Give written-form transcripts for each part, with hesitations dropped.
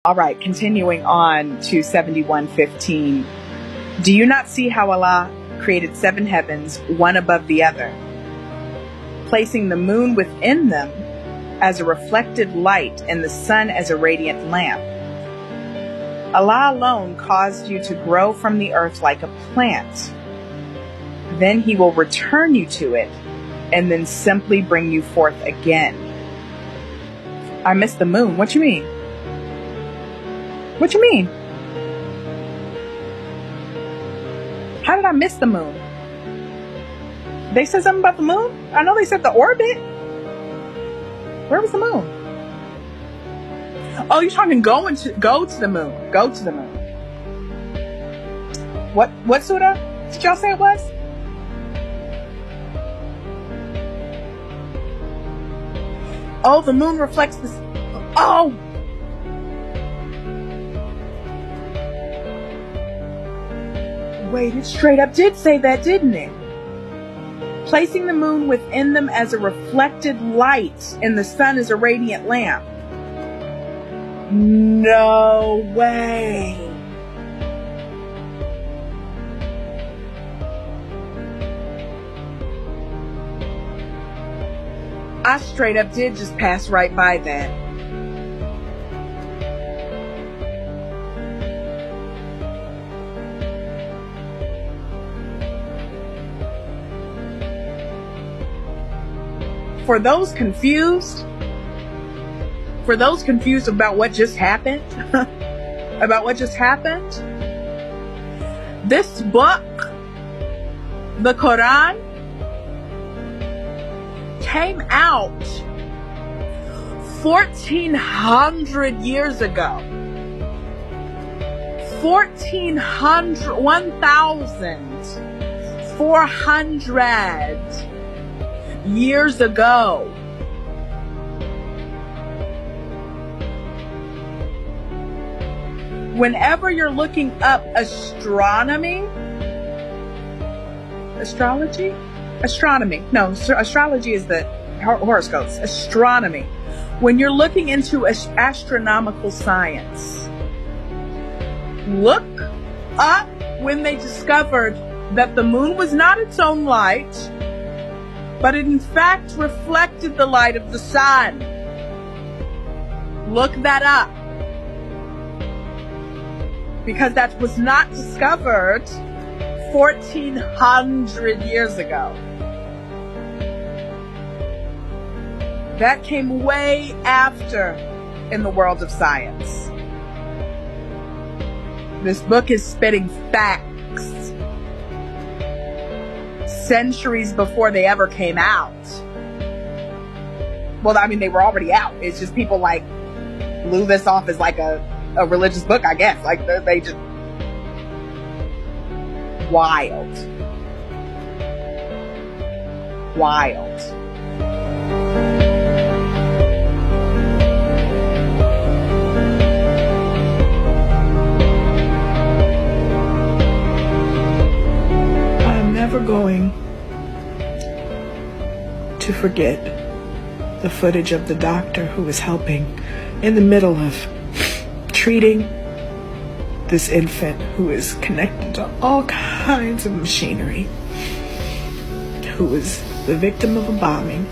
All right, continuing on to 71:15. Do you not see how Allah created 7 heavens, one above the other, placing the moon within them as a reflected light and the sun as a radiant lamp? Allah alone caused you to grow from the earth like a plant. Then He will return you to it and then simply bring you forth again. I missed the moon. What you mean? What you mean? How did I miss the moon? They said something about the moon? I know they said the orbit. Where was the moon? Oh, you're talking go to the moon. Go to the moon. What surah did y'all say it was? Oh, the moon reflects this. Oh! Wait, it straight up did say that, didn't it? Placing the moon within them as a reflected light and the sun as a radiant lamp. No way. I straight up did just pass right by that. For those confused about what just happened, this book, the Quran, came out 1,400 years ago. 1,400 years ago. Whenever you're looking up astrology? No, astrology is the horoscopes. Astronomy. When you're looking into astronomical science, look up when they discovered that the moon was not its own light, but it in fact reflected the light of the sun. Look that up. Because that was not discovered 1,400 years ago. That came way after in the world of science. This book is spitting facts centuries before they ever came out. Well, I mean, they were already out. It's just people like blew this off as like a religious book, I guess. Like they just wild. I'm never going to forget the footage of the doctor who was helping in the middle of treating this infant who is connected to all kinds of machinery, who was the victim of a bombing.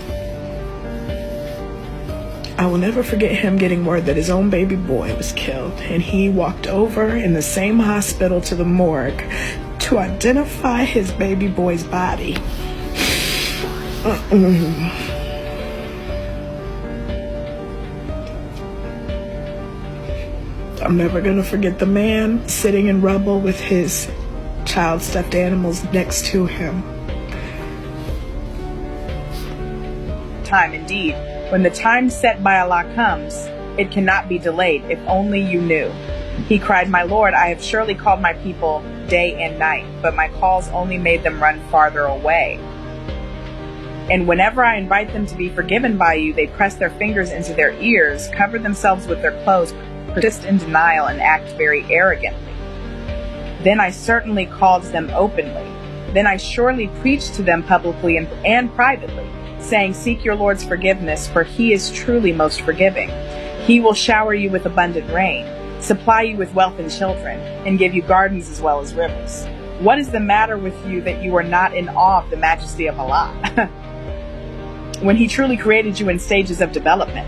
I will never forget him getting word that his own baby boy was killed, and he walked over in the same hospital to the morgue to identify his baby boy's body. I'm never gonna forget the man sitting in rubble with his child stuffed animals next to him. Time indeed. When the time set by Allah comes, it cannot be delayed. If only you knew. He cried, "My Lord, I have surely called my people day and night, but my calls only made them run farther away. And whenever I invite them to be forgiven by you, they press their fingers into their ears, cover themselves with their clothes, persist in denial, and act very arrogantly. Then I certainly called them openly. Then I surely preached to them publicly and privately, saying, seek your Lord's forgiveness, for He is truly most forgiving. He will shower you with abundant rain. supply you with wealth and children, and give you gardens as well as rivers? What is the matter with you that you are not in awe of the majesty of Allah when He truly created you in stages of development?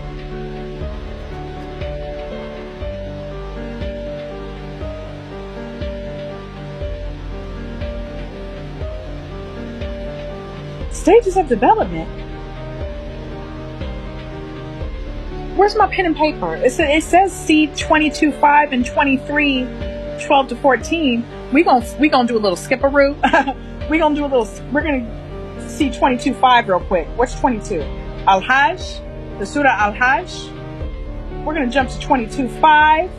Stages of development? Where's my pen and paper? It says see 22:5 and 23:12 to 14. We gonna do a little skipperoo. We're gonna see 22:5 real quick. What's 22? Al-Hajj, the Surah Al-Hajj. We're gonna jump to 22:5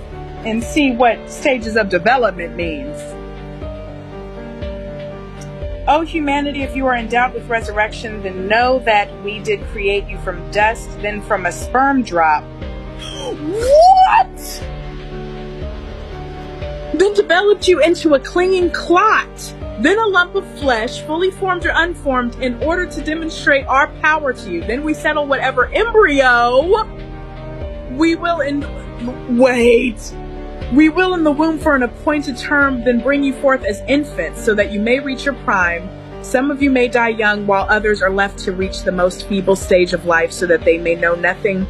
and see what stages of development means. O humanity, if you are in doubt with resurrection, then know that we did create you from dust, then from a sperm drop. What? Then developed you into a clinging clot, then a lump of flesh, fully formed or unformed, in order to demonstrate our power to you. Then we settle whatever embryo we will in the womb for an appointed term, then bring you forth as infants, so that you may reach your prime. Some of you may die young, while others are left to reach the most feeble stage of life, so that they may know nothing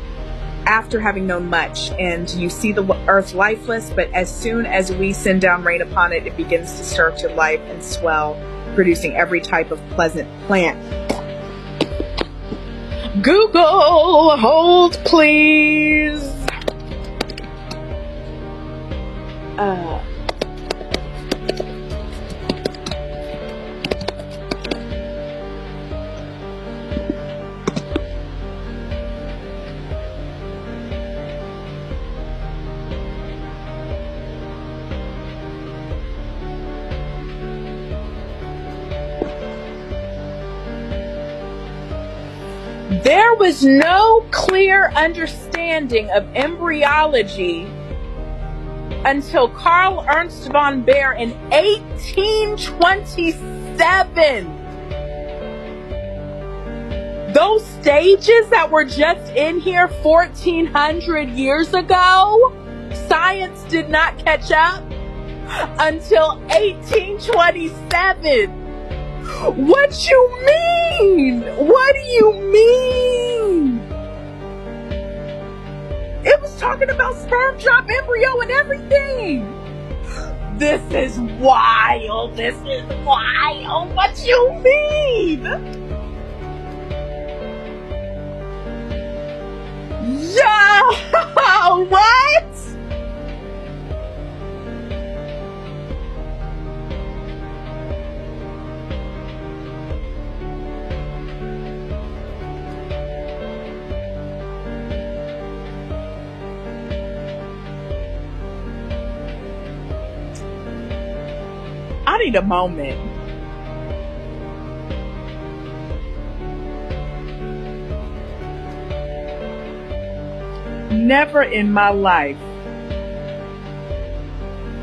after having known much. And you see the earth lifeless, but as soon as we send down rain upon it, it begins to stir to life and swell, producing every type of pleasant plant. Google, hold please. There was no clear understanding of embryology until Carl Ernst von Baer in 1827. Those stages that were just in here 1400 years ago, science did not catch up until 1827. What you mean? What do you mean? It was talking about sperm drop, embryo, and everything. This is wild. This is wild. What you mean? Yeah. What? I need a moment. Never in my life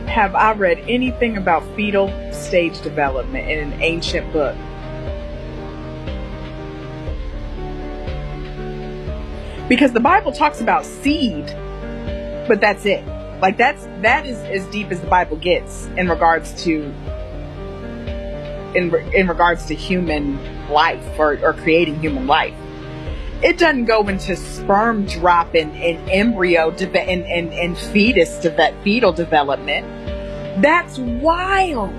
have I read anything about fetal stage development in an ancient book. Because the Bible talks about seed, but that's it. Like that is as deep as the Bible gets in regards to human life or creating human life. It doesn't go into sperm drop and embryo and fetal development. That's wild.